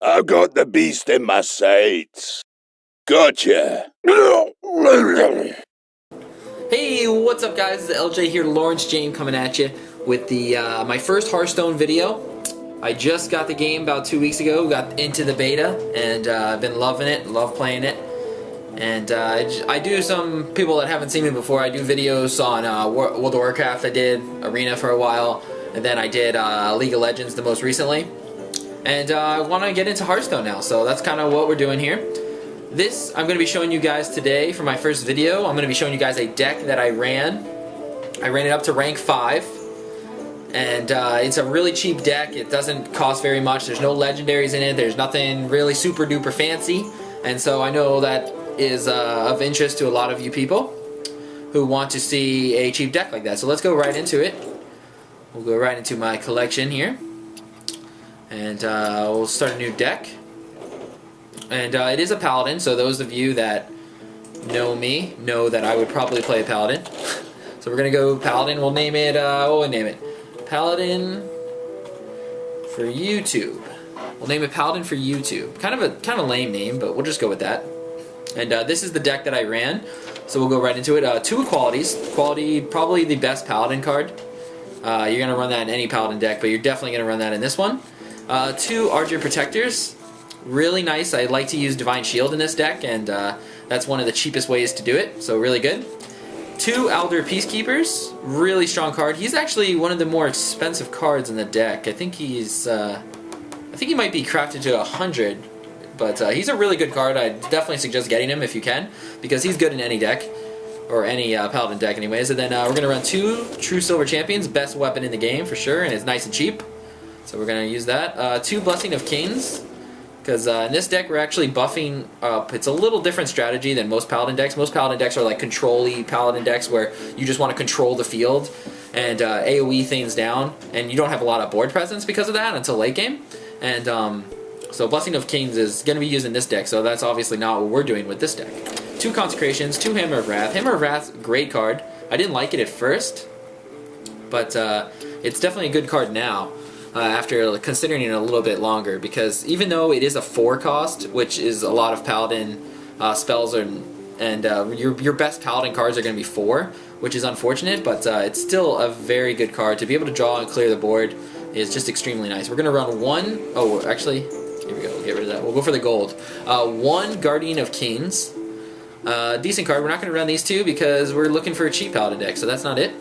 I've got the beast in my sights. Gotcha. Hey, what's up guys? It's LJ here, Lawrencejame coming at you with the my first Hearthstone video. I just got the game about 2 weeks ago, got into the beta, and I've been loving it, love playing it. And I do, some people that haven't seen me before, I do videos on World of Warcraft. I did Arena for a while, and then I did League of Legends the most recently. And I want to get into Hearthstone now, so that's kind of what we're doing here. This, I'm going to be showing you guys today for my first video. I'm going to be showing you guys a deck that I ran. I ran it up to rank 5. And it's a really cheap deck. It doesn't cost very much. There's no legendaries in it. There's nothing really super duper fancy. And so I know that is of interest to a lot of you people who want to see a cheap deck like that. So let's go right into it. We'll go right into my collection here. And we'll start a new deck. And it is a Paladin, so those of you that know me know that I would probably play a Paladin. So we're going to go Paladin. We'll name it, what will we name it? Paladin for YouTube. We'll name it Paladin for YouTube. Kind of a lame name, but we'll just go with that. And this is the deck that I ran, so we'll go right into it. 2 Equalities. Equality, probably the best Paladin card. You're going to run that in any Paladin deck, but you're definitely going to run that in this one. 2 Argent Protectors. Really nice. I like to use Divine Shield in this deck, and that's one of the cheapest ways to do it, so really good. 2 Aldor Peacekeepers. Really strong card. He's actually one of the more expensive cards in the deck. I think he's I think he might be crafted to 100, but he's a really good card. I definitely suggest getting him if you can, because he's good in any deck, or any Paladin deck anyways. And then we're going to run 2 Truesilver Champions, best weapon in the game for sure, and it's nice and cheap. So we're going to use that. 2 Blessing of Kings, because in this deck we're actually buffing up. It's a little different strategy than most Paladin decks. Most Paladin decks are like control-y Paladin decks where you just want to control the field and AoE things down, and you don't have a lot of board presence because of that until late game. And so Blessing of Kings is going to be used in this deck, so that's obviously not what we're doing with this deck. 2 Consecrations, 2 Hammer of Wrath. Hammer of Wrath, great card. I didn't like it at first, but it's definitely a good card now. After considering it a little bit longer, because even though it is a 4 cost, which is a lot of Paladin spells, and your best Paladin cards are going to be 4, which is unfortunate, but it's still a very good card. To be able to draw and clear the board is just extremely nice. We're going to run 1, oh actually, here we go, we'll get rid of that. We'll go for the gold. 1 Guardian of Kings. Decent card. We're not going to run these 2 because we're looking for a cheap Paladin deck, so that's not it.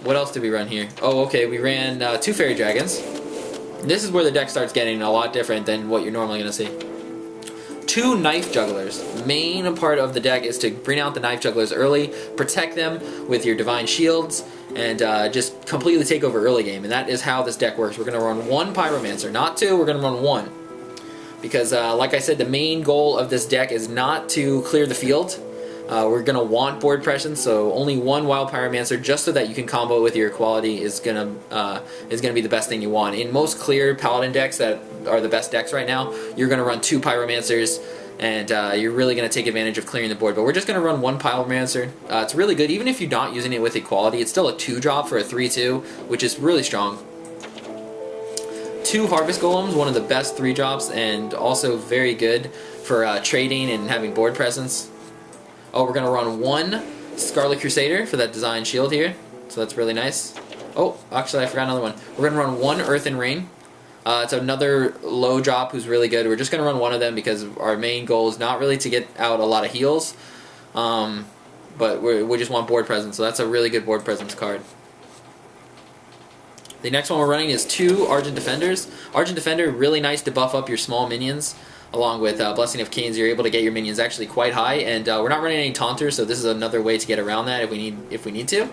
What else did we run here? Oh, okay, we ran 2 Faerie Dragons. This is where the deck starts getting a lot different than what you're normally going to see. 2 Knife Jugglers. Main part of the deck is to bring out the Knife Jugglers early, protect them with your Divine Shields, and just completely take over early game. And that is how this deck works. We're going to run 1 Pyromancer, not 2, we're going to run 1. Because, like I said, the main goal of this deck is not to clear the field. We're going to want board presence, so only 1 Wild Pyromaster, just so that you can combo with your Equality, is gonna be the best thing you want. In most clear Paladin decks that are the best decks right now, you're going to run 2 Pyromancers, and you're really going to take advantage of clearing the board. But we're just going to run 1 Pyromancer. It's really good, even if you're not using it with Equality. It's still a 2-drop for a 3/2, which is really strong. 2 Harvest Golems, one of the best 3-drops, and also very good for trading and having board presence. Oh, we're going to run 1 Scarlet Crusader for that design shield here. So that's really nice. Oh, actually I forgot another one. We're going to run 1 Earthen Rain. It's another low drop who's really good. We're just going to run 1 of them because our main goal is not really to get out a lot of heals. But we just want board presence, so that's a really good board presence card. The next one we're running is 2 Argent Defenders. Argent Defender, really nice to buff up your small minions. Along with Blessing of Kings, you're able to get your minions actually quite high, and we're not running any taunters, so this is another way to get around that if we need to.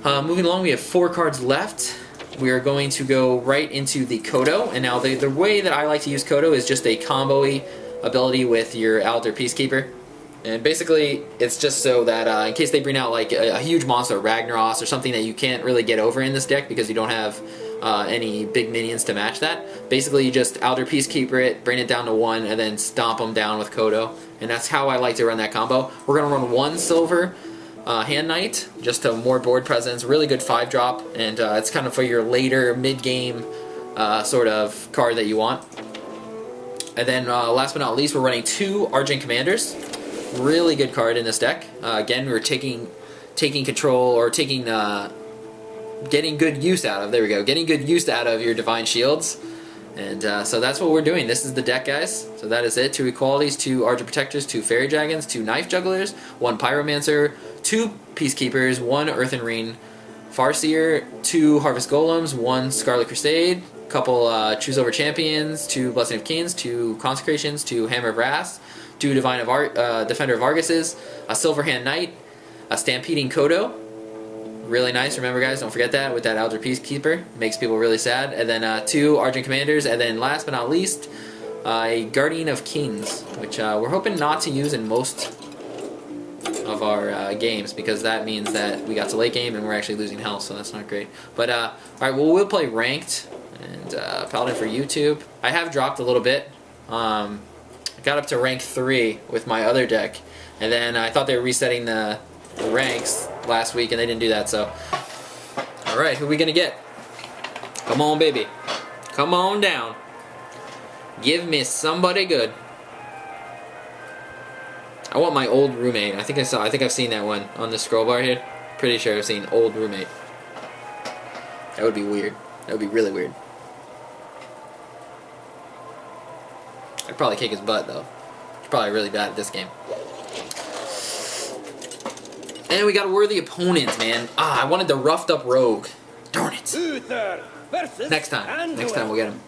Moving along, we have 4 cards left. We are going to go right into the Kodo, and now the way that I like to use Kodo is just a combo-y ability with your Aldor Peacekeeper. And basically, it's just so that in case they bring out like a huge monster, Ragnaros, or something that you can't really get over in this deck because you don't have any big minions to match that, basically you just Aldor Peacekeeper it, bring it down to 1, and then stomp them down with Kodo. And that's how I like to run that combo. We're going to run 1 silver Hand Knight, just to more board presence, really good 5-drop, and it's kind of for your later mid-game sort of card that you want. And then last but not least, we're running 2 Argent Commanders. Really good card in this deck. Again, we're taking control, or taking getting good use out of. There we go. Getting good use out of your Divine Shields. And so that's what we're doing. This is the deck, guys. So that is it. 2 Equalities, 2 Argent Protectors, 2 Faerie Dragons, 2 Knife Jugglers, 1 Pyromancer, 2 Peacekeepers, 1 Earthen Ring Farseer, 2 Harvest Golems, 1 Scarlet Crusader, couple Truesilver Champions, 2 Blessing of Kings, 2 Consecrations, 2 Hammer of Wrath, 2 Defender of Arguses, a Silver Hand Knight, a Stampeding Kodo. Really nice. Remember, guys, don't forget that with that Aldor Peacekeeper. Makes people really sad. And then 2 Argent Commanders. And then last but not least, a Guardian of Kings, which we're hoping not to use in most of our games, because that means that we got to late game and we're actually losing health, so that's not great. But, alright, well, we'll play Ranked and Paladin for YouTube. I have dropped a little bit. I got up to rank 3 with my other deck, and then I thought they were resetting the ranks last week, and they didn't do that, so. Alright, who are we gonna get? Come on, baby. Come on down. Give me somebody good. I want my old roommate. I think I've seen that one on the scroll bar here. Pretty sure I've seen old roommate. That would be weird. That would be really weird. I'd probably kick his butt, though. He's probably really bad at this game. And we got a worthy opponent, man. I wanted the roughed up rogue. Darn it. Next time we'll get him.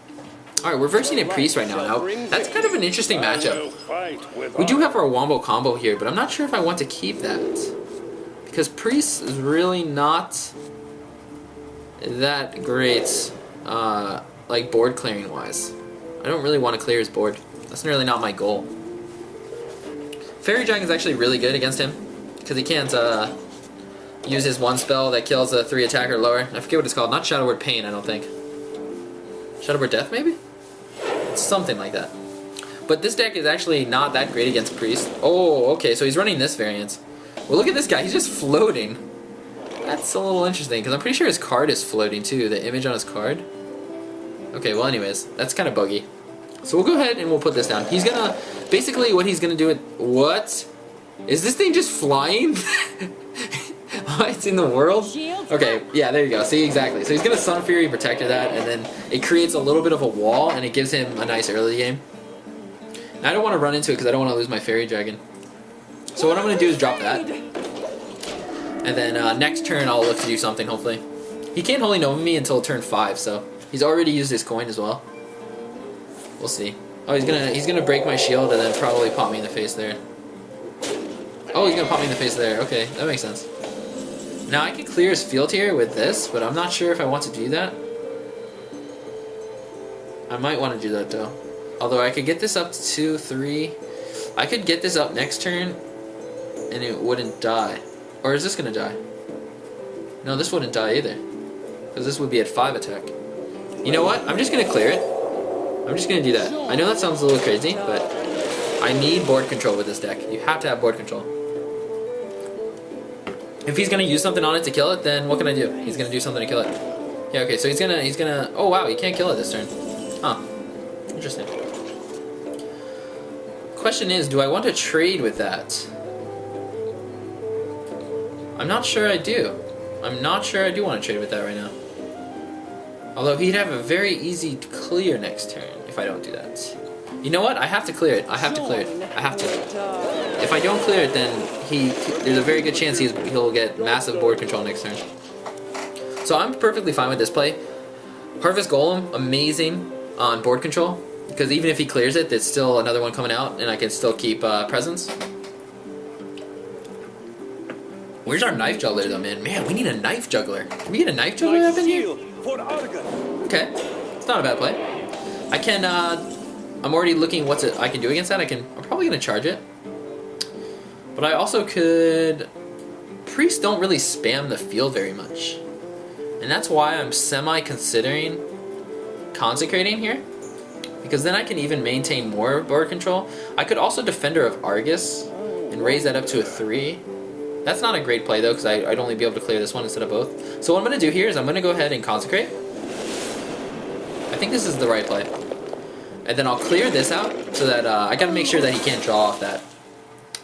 Alright, we're versing a priest right now. That's kind of an interesting matchup. We do have our wombo combo here, but I'm not sure if I want to keep that. Because priest is really not that great, like board clearing wise. I don't really want to clear his board. That's really not my goal. Faerie Dragon is actually really good against him, because he can't use his one spell that kills a 3 attacker or lower. I forget what it's called. Not Shadow Word Pain, I don't think. Shadow Word Death, maybe? It's something like that. But this deck is actually not that great against Priest. Oh, okay, so he's running this variant. Well, look at this guy. He's just floating. That's a little interesting, because I'm pretty sure his card is floating, too. The image on his card. Okay, well, anyways, that's kind of buggy. So we'll go ahead and we'll put this down. He's gonna... Basically, what he's gonna do... What? Is this thing just flying? What in the world? Okay, yeah, there you go. See, exactly. So he's gonna Sun Fury Protector that, and then it creates a little bit of a wall, and it gives him a nice early game. Now, I don't want to run into it because I don't want to lose my Faerie Dragon. So what I'm gonna do is drop that, and then next turn I'll look to do something. Hopefully, he can't Holy Nova me until turn 5, so he's already used his coin as well. We'll see. Oh, he's gonna break my shield and then probably pop me in the face there. Oh, he's gonna pop me in the face there. Okay, that makes sense. Now I can clear his field here with this, but I'm not sure if I want to do that. I might want to do that though. Although I could get this up to 2, 3. I could get this up next turn, and it wouldn't die. Or is this gonna die? No, this wouldn't die either, because this would be at 5 attack. You know what? I'm just gonna clear it. I'm just gonna do that. I know that sounds a little crazy, but I need board control with this deck. You have to have board control. If he's gonna use something on it to kill it, then what can I do? He's gonna do something to kill it. Yeah, okay, so he's gonna oh wow, he can't kill it this turn. Huh. Interesting. Question is, do I want to trade with that? I'm not sure I do. I'm not sure I do want to trade with that right now. Although he'd have a very easy clear next turn if I don't do that. You know what? I have to clear it. I have to clear it. I have to. If I don't clear it, then there's a very good chance he'll get massive board control next turn. So I'm perfectly fine with this play. Harvest Golemn, amazing on board control, because even if he clears it, there's still another one coming out, and I can still keep presence. Where's our Knife Juggler though, man? Man, we need a Knife Juggler. Can we get a Knife Juggler up in here? Okay, it's not a bad play. I can, I'm already looking what I can do against that. I'm probably going to charge it. But I also could... Priests don't really spam the field very much. And that's why I'm semi-considering Consecrating here. Because then I can even maintain more board control. I could also Defender of Argus and raise that up to a 3. That's not a great play though, because I'd only be able to clear this one instead of both. So what I'm going to do here is I'm going to go ahead and Consecrate. I think this is the right play. And then I'll clear this out so that I gotta make sure that he can't draw off that.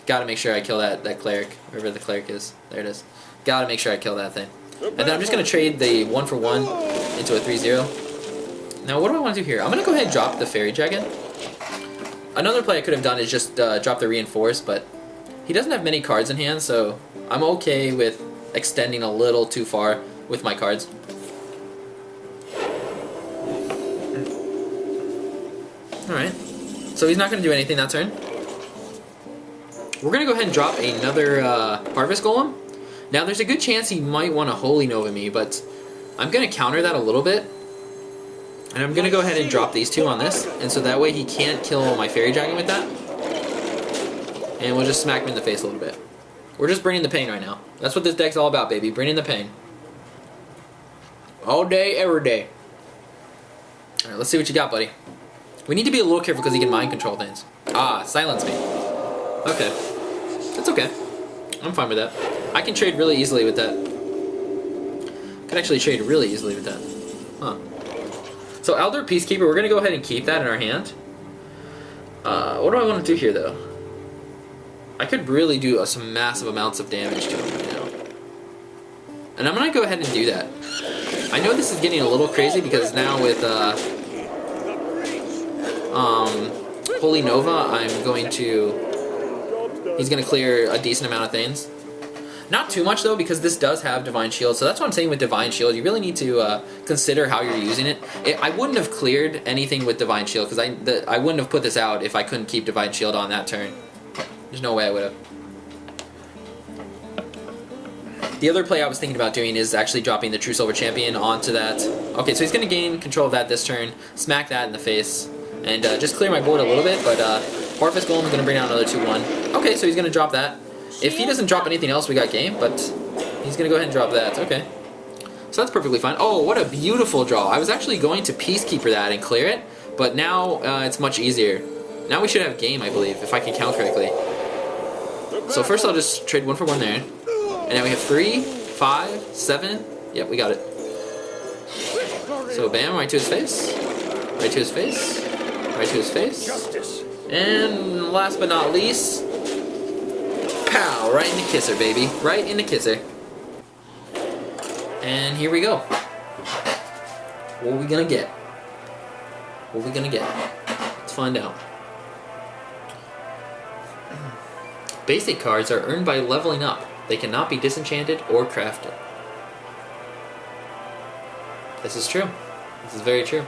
Gotta make sure I kill that cleric, wherever the cleric is. There it is. Gotta make sure I kill that thing. And then I'm just gonna trade the 1-for-1 into a 3-0. Now what do I want to do here? I'm gonna go ahead and drop the Faerie Dragon. Another play I could have done is just drop the Reinforce, but he doesn't have many cards in hand, so I'm okay with extending a little too far with my cards. Alright, so he's not going to do anything that turn. We're going to go ahead and drop another Harvest Golemn. Now there's a good chance he might want to Holy Nova me, but I'm going to counter that a little bit. And I'm going to go ahead and drop these two on this, and so that way he can't kill my Faerie Dragon with that. And we'll just smack him in the face a little bit. We're just bringing the pain right now. That's what this deck's all about, baby. Bringing the pain. All day, every day. Alright, let's see what you got, buddy. We need to be a little careful because he can mind control things. Ah, silence me. Okay. That's okay. I'm fine with that. I can trade really easily with that. Could actually trade really easily with that. Huh. So Aldor Peacekeeper, we're going to go ahead and keep that in our hand. What do I want to do here, though? I could really do some massive amounts of damage to him right now. And I'm going to go ahead and do that. I know this is getting a little crazy because now with Holy Nova, I'm going to... He's going to clear a decent amount of things. Not too much, though, because this does have Divine Shield. So that's what I'm saying with Divine Shield. You really need to consider how you're using it. I wouldn't have cleared anything with Divine Shield because I wouldn't have put this out if I couldn't keep Divine Shield on that turn. There's no way I would have. The other play I was thinking about doing is actually dropping the Truesilver Champion onto that. Okay, so he's going to gain control of that this turn, smack that in the face, and just clear my board a little bit, but Harvest Golemn is going to bring out another 2-1. Okay, so he's going to drop that. If he doesn't drop anything else, we got game, but he's going to go ahead and drop that. Okay. So that's perfectly fine. Oh, what a beautiful draw. I was actually going to Peacekeeper that and clear it, but now it's much easier. Now we should have game, I believe, if I can count correctly. So first I'll just trade 1-for-1 there. And now we have 3, 5, 7. Yep, we got it. So bam, right to his face. Right to his face. Right to his face. And last but not least, pow! Right in the kisser, baby. Right in the kisser. And here we go. What are we gonna get? What are we gonna get? Let's find out. Basic cards are earned by leveling up. They cannot be disenchanted or crafted. This is true. This is very true.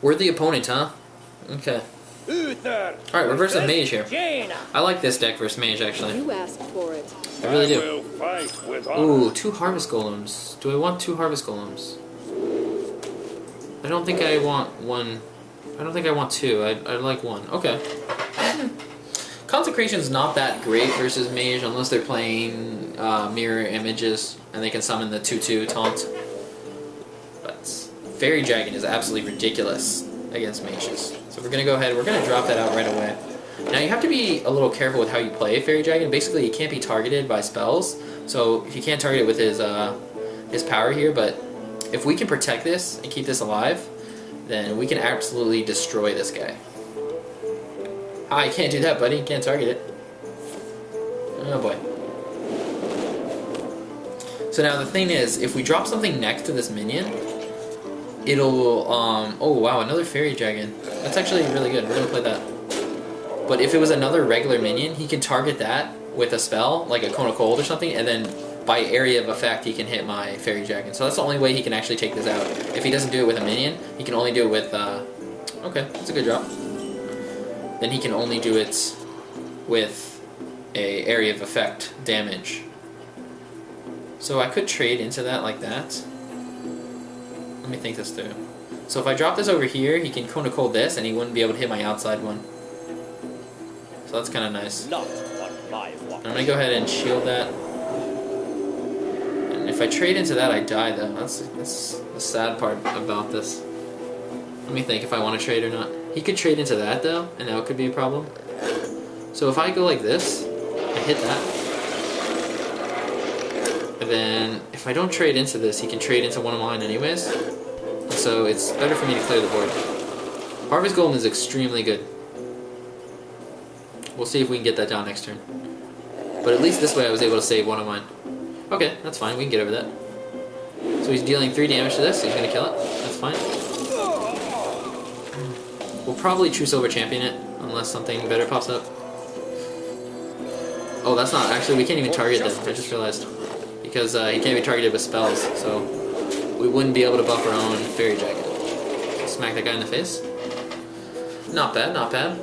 Worthy opponent, huh? Okay. Alright, reverse of mage here. I like this deck versus mage, actually. You asked for it. I really do. Ooh, 2 Harvest Golems. Do I want 2 Harvest Golems? I don't think I want 1. I don't think I want 2. I'd like 1. Okay. Consecration is not that great versus mage unless they're playing mirror images and they can summon the 2/2 taunt. But Faerie Dragon is absolutely ridiculous against mages. So we're gonna go ahead. We're gonna drop that out right away. Now you have to be a little careful with how you play Faerie Dragon. Basically, he can't be targeted by spells, so he can't target it with his power here. But if we can protect this and keep this alive, then we can absolutely destroy this guy. Ah, you can't do that, buddy. You can't target it. Oh boy. So now the thing is, if we drop something next to this minion, it'll, oh wow, another Faerie Dragon. That's actually really good. We're gonna play that. But if it was another regular minion, he can target that with a spell, like a Cone of Cold or something, and then by area of effect, he can hit my Faerie Dragon. So that's the only way he can actually take this out. If he doesn't do it with a minion, he can only do it with, okay, that's a good drop. Then he can only do it with a area of effect damage. So I could trade into that like that. Let me think this through. So if I drop this over here, he can Cone of Cold this, and he wouldn't be able to hit my outside one. So that's kind of nice. And I'm going to go ahead and shield that. And if I trade into that, I die though. That's the sad part about this. Let me think if I want to trade or not. He could trade into that though, and that could be a problem. So if I go like this, hit that. And then, if I don't trade into this, he can trade into one of mine anyways. So it's better for me to clear the board. Harvest Golemn is extremely good. We'll see if we can get that down next turn. But at least this way I was able to save one of mine. Okay, that's fine. We can get over that. So he's dealing 3 damage to this. So he's going to kill it. That's fine. We'll probably Truesilver Champion it, unless something better pops up. Oh, that's not... Actually, we can't even target them. I just realized. Because he can't be targeted with spells, so we wouldn't be able to buff our own Faerie Dragon. Smack that guy in the face. Not bad, not bad.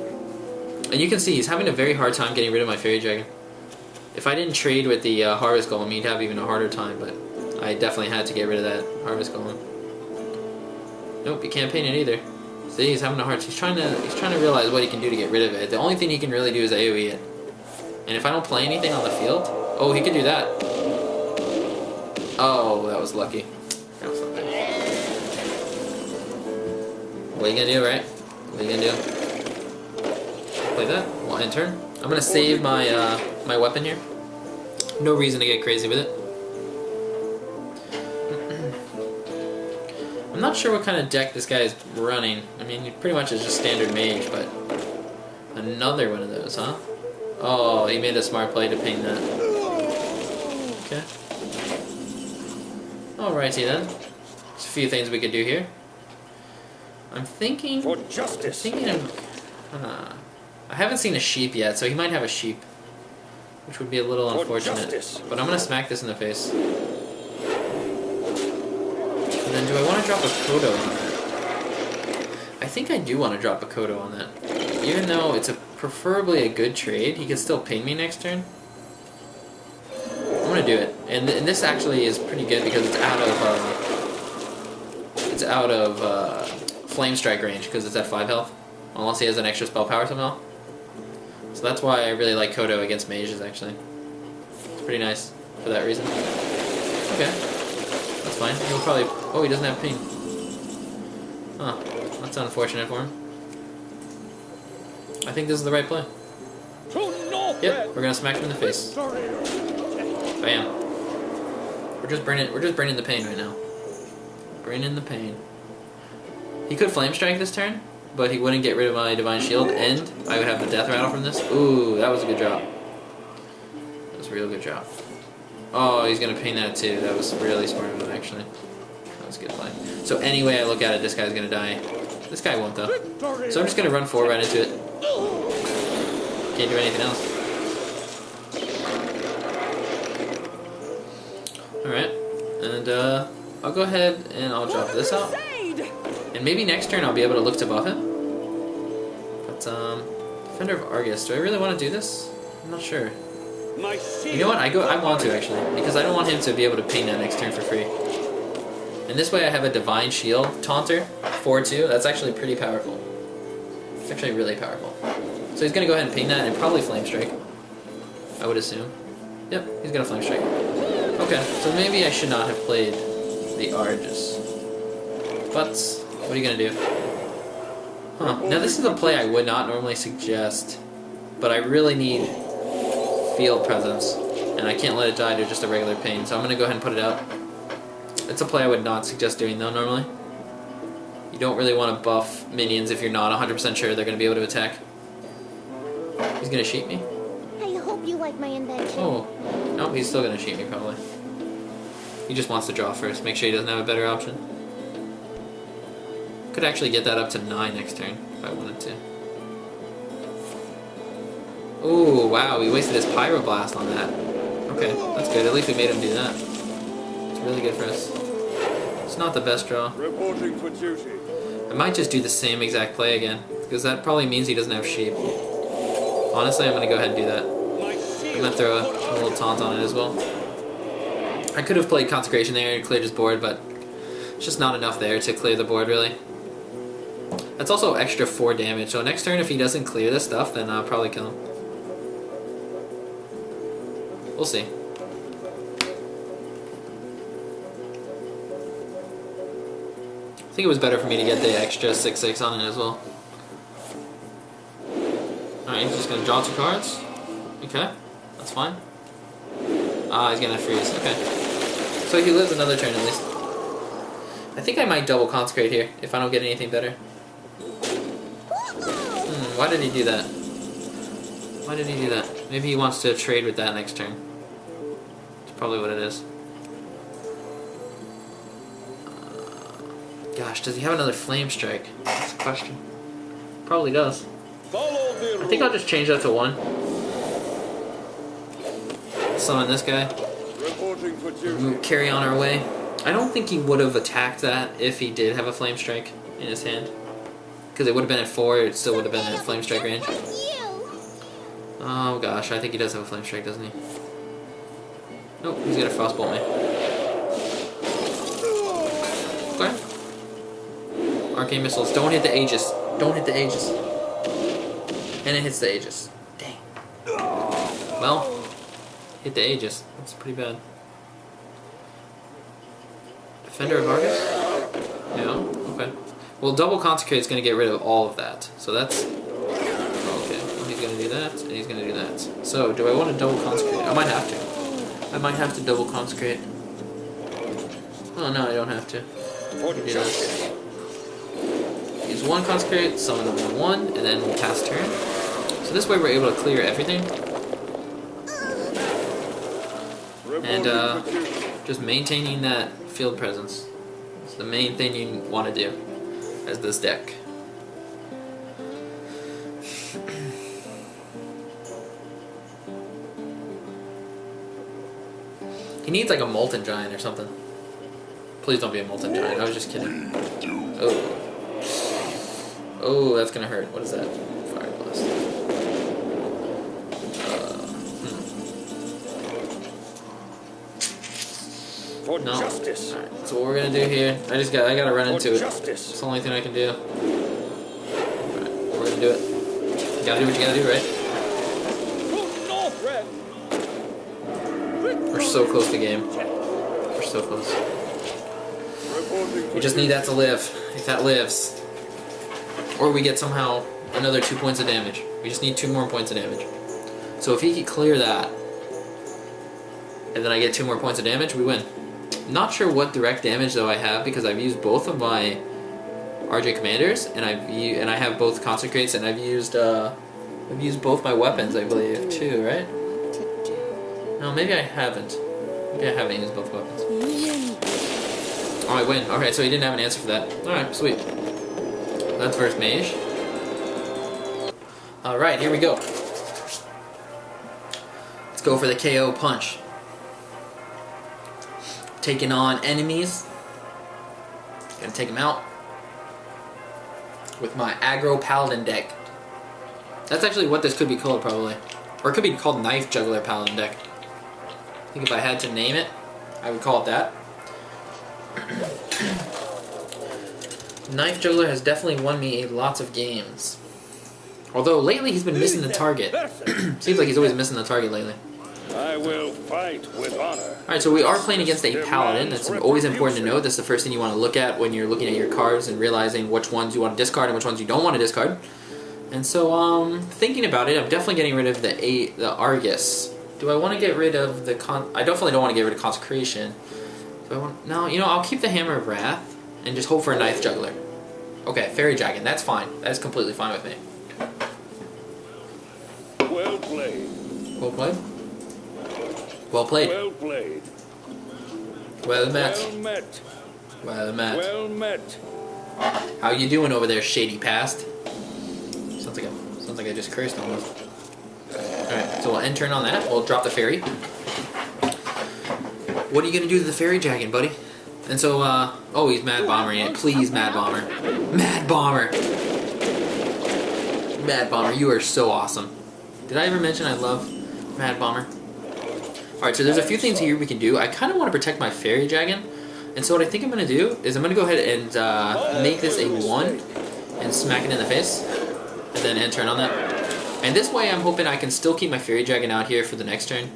And you can see he's having a very hard time getting rid of my Faerie Dragon. If I didn't trade with the Harvest Golemn, he'd have even a harder time, but I definitely had to get rid of that Harvest Golemn. Nope, you can't paint it either. See, he's having a hard time. He's trying to realize what he can do to get rid of it. The only thing he can really do is AoE it. And if I don't play anything on the field... Oh, he could do that. Oh, that was lucky. That was not bad. What are you gonna do, right? What are you gonna do? Play that. We'll end turn. I'm gonna save my my weapon here. No reason to get crazy with it. I'm not sure what kind of deck this guy is running. I mean, he pretty much is just standard mage, but another one of those, huh? Oh, he made a smart play to ping that. Okay. Alrighty then. There's a few things we could do here. I'm thinking... For justice. I haven't seen a sheep yet, so he might have a sheep. Which would be a little unfortunate. But I'm going to smack this in the face. And then do I want to drop a Kodo on that? I think I do want to drop a Kodo on that. Even though it's preferably a good trade, he can still ping me next turn. I'm going to do it. And this actually is pretty good because it's out of Flame Strike range because it's at 5 health. Unless he has an extra spell power somehow. So that's why I really like Kodo against mages, actually. It's pretty nice for that reason. Okay. That's fine. He'll probably... Oh, he doesn't have ping. Huh. That's unfortunate for him. I think this is the right play. Yep, we're gonna smack him in the face. Bam. We're just burning the pain right now. Burning the pain. He could Flame Strike this turn, but he wouldn't get rid of my Divine Shield, and I would have the Death Rattle from this. Ooh, that was a good drop. That was a real good drop. Oh, he's going to ping that too. That was really smart of him, actually. That was a good play. So any way I look at it, this guy's going to die. This guy won't, though. So I'm just going to run 4 right into it. Can't do anything else. Alright. And I'll go ahead and I'll drop this out. And maybe next turn I'll be able to look to buff him. But, Defender of Argus. Do I really want to do this? I'm not sure. You know what? I want to, actually. Because I don't want him to be able to ping that next turn for free. And this way I have a Divine Shield Taunter. 4-2. That's actually pretty powerful. It's actually really powerful. So he's going to go ahead and ping that and probably Flame Strike. I would assume. Yep, he's going to Flame Strike. Okay, so maybe I should not have played the Argus. But... what are you going to do? Huh. Now this is a play I would not normally suggest, but I really need field presence, and I can't let it die to just a regular pain, so I'm going to go ahead and put it out. It's a play I would not suggest doing though normally. You don't really want to buff minions if you're not 100% sure they're going to be able to attack. He's going to sheep me? I hope you like my invention. Oh. No, he's still going to sheep me probably. He just wants to draw first, make sure he doesn't have a better option. Could actually get that up to 9 next turn, if I wanted to. Ooh, wow, we wasted his Pyroblast on that. Okay, that's good. At least we made him do that. It's really good for us. It's not the best draw. Reporting for duty. I might just do the same exact play again, because that probably means he doesn't have sheep. Honestly, I'm going to go ahead and do that. I'm going to throw a little taunt on it as well. I could have played Consecration there and cleared his board, but it's just not enough there to clear the board, really. That's also extra 4 damage, so next turn if he doesn't clear this stuff, then I'll probably kill him. We'll see. I think it was better for me to get the extra 6/6 on it as well. Alright, he's just going to draw 2 cards. Okay. That's fine. Ah, he's gonna freeze. Okay. So he lives another turn at least. I think I might double consecrate here if I don't get anything better. Why did he do that? Why did he do that? Maybe he wants to trade with that next turn. That's probably what it is. Gosh, does he have another Flame Strike? That's the question. Probably does. I think I'll just change that to 1. Summon this guy. We'll carry on our way. I don't think he would have attacked that if he did have a Flame Strike in his hand. Because it would have been at 4, it still would have been at Flame Strike range. Oh gosh, I think he does have a Flame Strike, doesn't he? Nope, he's gonna Frostbolt me. Okay. Arcane Missiles, don't hit the Aegis. Don't hit the Aegis. And it hits the Aegis. Dang. Well, hit the Aegis. That's pretty bad. Defender of Argus? Yeah, okay. Well, double consecrate is going to get rid of all of that. So that's... Okay, well, he's going to do that, and he's going to do that. So, do I want to double consecrate? I might have to. I might have to double consecrate. Oh, no, I don't have to. Do that. Use 1 consecrate, summon them in 1, and then we'll pass turn. So this way we're able to clear everything. And just maintaining that field presence. It's the main thing you want to do as this deck. He needs like a Molten Giant or something. Please don't be a Molten Giant, I was just kidding. Oh. Oh, that's gonna hurt. What is that? Fire Blast. For no. justice. Alright, so what we're gonna do here, I gotta run into it. Justice. It's the only thing I can do. Alright, we're gonna do it. You gotta do what you gotta do, right? We're so close to game. We're so close. We just need that to live. If that lives. Or we get somehow another 2 points of damage. We just need 2 more points of damage. So if he can clear that, and then I get 2 more points of damage, we win. Not sure what direct damage though I have because I've used both of my Argent Commanders, and I have both Consecrates, and I've used both my weapons, I believe, too, right? No, maybe I haven't. Maybe I haven't used both weapons. Oh, I win. Okay, so he didn't have an answer for that. Alright, sweet. That's first mage. Alright, here we go. Let's go for the KO punch. Taking on enemies. Gonna take them out with my aggro paladin deck. That's actually what this could be called, probably. Or it could be called Knife Juggler Paladin deck. I think if I had to name it, I would call it that. Knife Juggler has definitely won me lots of games. Although lately he's been missing the target. Seems like he's always missing the target lately. I will fight with honor. Alright, so we are playing against a paladin. That's always important to know. That's the first thing you want to look at when you're looking at your cards and realizing which ones you want to discard and which ones you don't want to discard. And so, thinking about it, I'm definitely getting rid of the Argus. Do I want to get rid of the I definitely don't want to get rid of Consecration. Do I want? No, you know, I'll keep the Hammer of Wrath and just hope for a Knife Juggler. Okay, Faerie Dragon. That's fine. That's completely fine with me. Well played. Well played. Well played. Well played. Well met. Well met. Well met. Well met. How you doing over there, shady past? Sounds like I just cursed almost. Alright, so we'll end turn on that. We'll drop the fairy. What are you gonna do to the Faerie Dragon, buddy? And so, oh, he's Mad Bombering it. Please, Mad Bomber. Mad Bomber! Mad Bomber, you are so awesome. Did I ever mention I love Mad Bomber? Alright, so there's a few things here we can do. I kind of want to protect my Faerie Dragon. And so what I think I'm going to do is I'm going to go ahead and make this a 1 and smack it in the face. And then end turn on that. And this way I'm hoping I can still keep my Faerie Dragon out here for the next turn.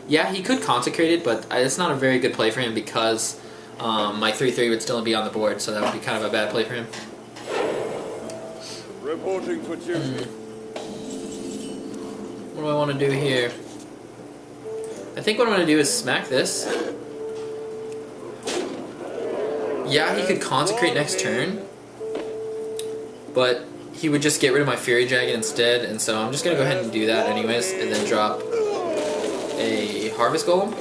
Yeah, he could consecrate it, but it's not a very good play for him because my 3/3 would still be on the board, so that would be kind of a bad play for him. Reporting for duty. What do I want to do here? I think what I'm going to do is smack this. Yeah, he could Consecrate next turn, but he would just get rid of my Faerie Dragon instead, and so I'm just going to go ahead and do that anyways, and then drop a Harvest Golem.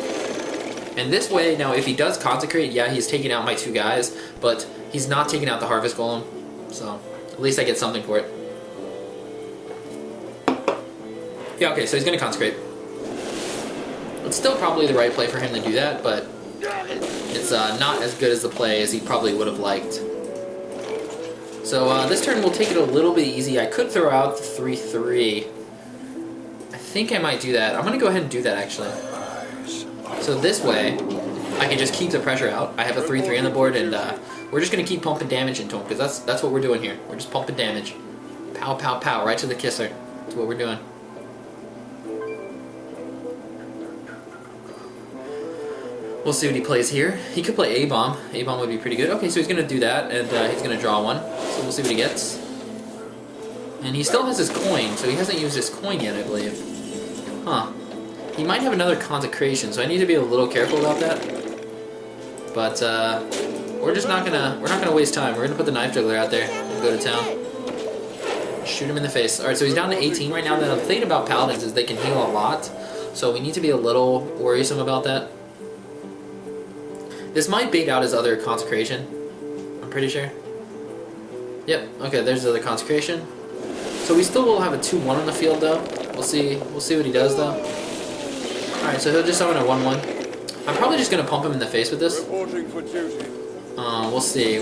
And this way, now if he does Consecrate, yeah, he's taking out my 2 guys, but he's not taking out the Harvest Golem, so at least I get something for it. Yeah, okay, so he's going to Consecrate. It's still probably the right play for him to do that, but it's not as good as the play as he probably would have liked. So this turn we'll take it a little bit easy. I could throw out the 3/3. I think I might do that. I'm going to go ahead and do that, actually. So this way, I can just keep the pressure out. I have a 3/3 on the board, and we're just going to keep pumping damage into him, because that's what we're doing here. We're just pumping damage. Pow, pow, pow, right to the kisser. That's what we're doing. We'll see what he plays here. He could play A-Bomb. A-Bomb would be pretty good. Okay, so he's going to do that, and he's going to draw one. So we'll see what he gets. And he still has his coin, so he hasn't used his coin yet, I believe. Huh. He might have another Consecration, so I need to be a little careful about that. But we're just not gonna waste time. We're gonna put the Knife Juggler out there and go to town. Shoot him in the face. All right, so he's down to 18 right now. The thing about Paladins is they can heal a lot, so we need to be a little worrisome about that. This might bait out his other Consecration, I'm pretty sure. Yep, okay, there's the other Consecration. So we still will have a 2/1 on the field, though. We'll see what he does, though. Alright, so he'll just summon a 1/1. I'm probably just going to pump him in the face with this. We'll see.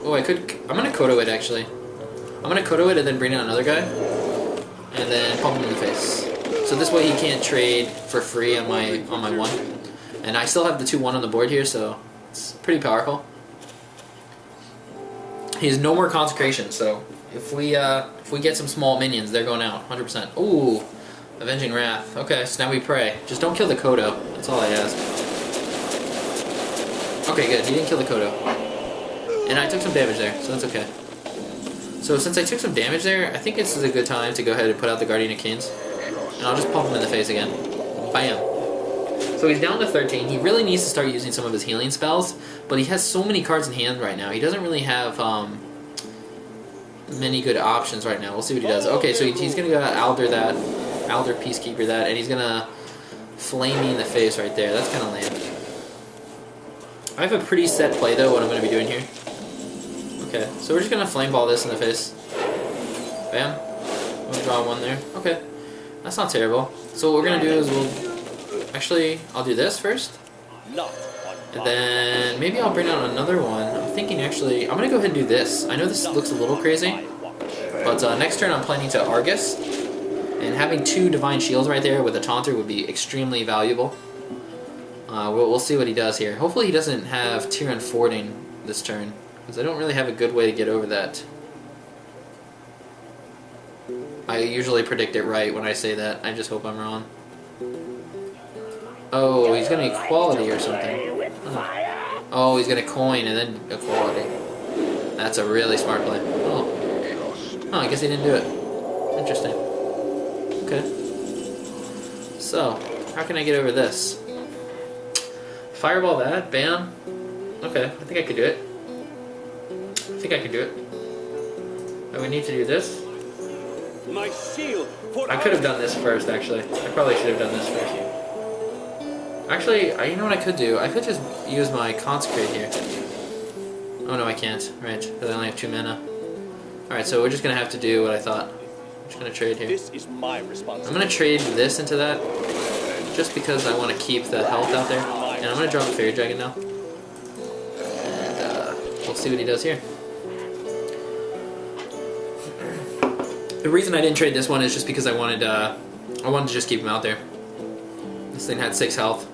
Oh, I'm going to Kodo it, actually. I'm going to Kodo it and then bring out another guy. And then pump him in the face. So this way he can't trade for free on my 1. And I still have the 2/1 on the board here, so it's pretty powerful. He has no more Consecration, so if we get some small minions, they're going out 100%. Ooh, Avenging Wrath. Okay, so now we pray. Just don't kill the Kodo. That's all I ask. Okay, good. He didn't kill the Kodo, and I took some damage there, so that's okay. So since I took some damage there, I think this is a good time to go ahead and put out the Guardian of Kings, and I'll just pump him in the face again. Bam. So he's down to 13. He really needs to start using some of his healing spells, but he has so many cards in hand right now. He doesn't really have many good options right now. We'll see what he does. Okay, so he's going to go Aldor Peacekeeper that, and he's going to flame me in the face right there. That's kind of lame. I have a pretty set play, though, what I'm going to be doing here. Okay, so we're just going to flame ball this in the face. Bam. We'll draw 1 there. Okay, that's not terrible. So what we're going to do is Actually, I'll do this first. And then maybe I'll bring out another one. I'm thinking actually, I'm going to go ahead and do this. I know this looks a little crazy, but next turn I'm planning to Argus. And having 2 Divine Shields right there with a Taunter would be extremely valuable. We'll see what he does here. Hopefully he doesn't have Tyrant Fording this turn, because I don't really have a good way to get over that. I usually predict it right when I say that. I just hope I'm wrong. Oh, he's going to Equality or something. Oh, he's going to Coin and then Equality. That's a really smart play. Oh, I guess he didn't do it. Interesting. Okay. So, how can I get over this? Fireball that, bam. Okay, I think I could do it. And we need to do this. I could have done this first, actually. I probably should have done this first. Actually, you know what I could do? I could just use my Consecrate here. Oh no, I can't. Right, because I only have 2 mana. Alright, so we're just going to have to do what I thought. I'm just going to trade here. This is my responsibility. I'm going to trade this into that, just because I want to keep the health out there. And I'm going to drop a Faerie Dragon now. And we'll see what he does here. The reason I didn't trade this one is just because I wanted to just keep him out there. This thing had 6 health.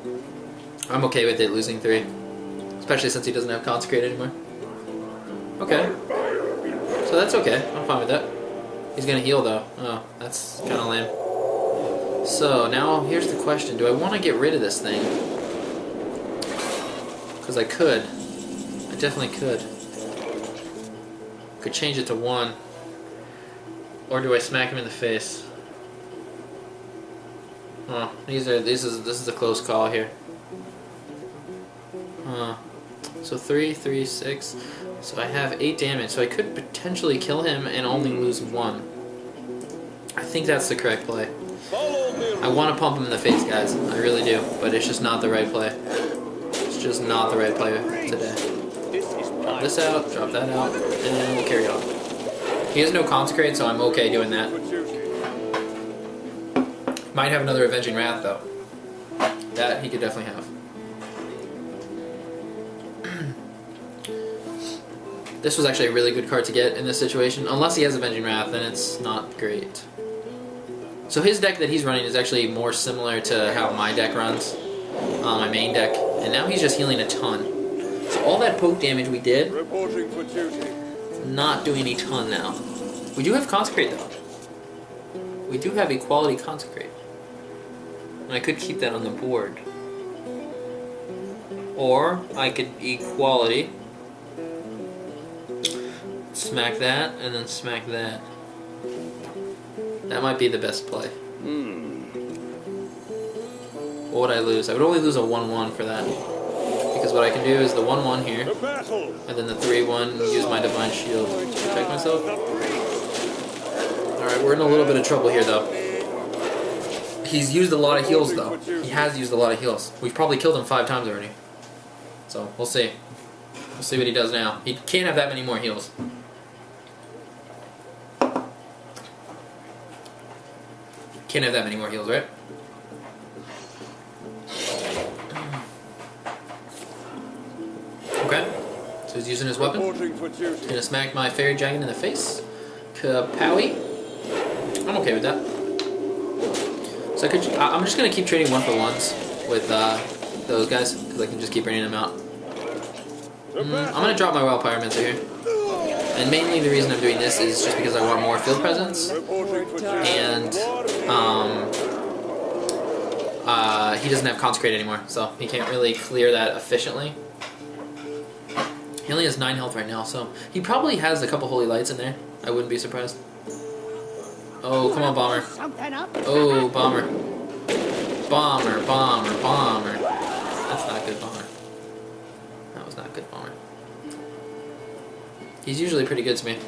I'm okay with it losing 3. Especially since he doesn't have Consecrate anymore. Okay. So that's okay. I'm fine with that. He's going to heal though. Oh, that's kind of lame. So now here's the question. Do I want to get rid of this thing? Because I could. I definitely could. Could change it to 1. Or do I smack him in the face? Oh, this is a close call here. So 3, 3, 6. So I have 8 damage. So I could potentially kill him and only lose 1. I think that's the correct play. I want to pump him in the face, guys. I really do. But it's just not the right play. It's just not the right play today. Drop this out, drop that out, and we'll carry on. He has no Consecrate, so I'm okay doing that. Might have another Avenging Wrath, though. That he could definitely have. This was actually a really good card to get in this situation. Unless he has Avenging Wrath, then it's not great. So his deck that he's running is actually more similar to how my deck runs. My main deck. And now he's just healing a ton. So all that poke damage we did, not doing a ton now. We do have Consecrate, though. We do have a quality Consecrate. And I could keep that on the board. Or I could equality, smack that, and then smack that. That might be the best play. What would I lose? I would only lose a 1-1 for that. Because what I can do is the 1-1 here, and then the 3-1, use my Divine Shield to protect myself. Alright, we're in a little bit of trouble here, though. He's used a lot of heals, though. He has used a lot of heals. We've probably killed him 5 times already. So, we'll see. We'll see what he does now. He can't have that many more heals. Can't have that many more heals, right? Okay. So he's using his weapon. He's gonna smack my Faerie Dragon in the face. Kapowie. I'm okay with that. So I'm just gonna keep trading 1-for-1s with those guys because I can just keep bringing them out. I'm gonna drop my Wild Pyromaster here, and mainly the reason I'm doing this is just because I want more field presence, and he doesn't have Consecrate anymore, so he can't really clear that efficiently. He only has 9 health right now, so he probably has a couple Holy Lights in there. I wouldn't be surprised. Oh, come on, Bomber. Oh, Bomber. Bomber, Bomber, Bomber. That's not good, Bomber. That was not good, Bomber. He's usually pretty good to me.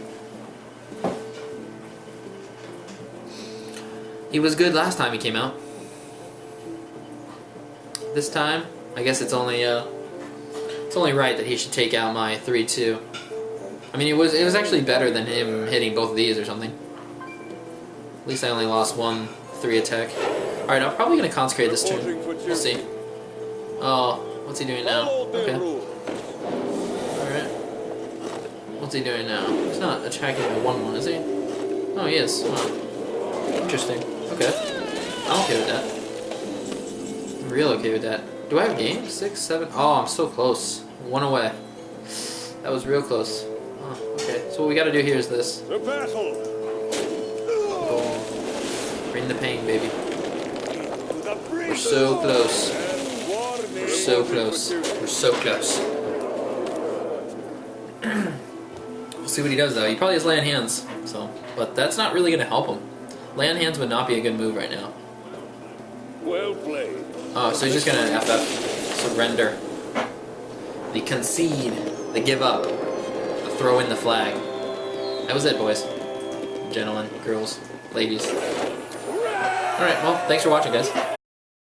He was good last time he came out. This time, I guess it's only right that he should take out my 3-2. I mean, it was actually better than him hitting both of these or something. At least I only lost 1 3 attack. Alright, I'm probably going to Consecrate this turn. We'll see. Oh, what's he doing now? Okay. Alright. What's he doing now? He's not attacking my 1-1, is he? Oh, he is. Wow. Interesting. Okay. I'm okay with that. I'm real okay with that. Do I have game? 6, 7? Oh, I'm so close. 1 away. That was real close. Oh, okay. So what we got to do here is this. Boom. Bring the pain, baby. We're so close. We're so close. We're so close. We'll see what he does, though. He probably has land hands, so, but that's not really going to help him. Land hands would not be a good move right now. Well played. Oh, so he's just going to FF. Surrender. The concede. The give up. The throw in the flag. That was it, boys. Gentlemen, girls, ladies. Alright, well, thanks for watching, guys.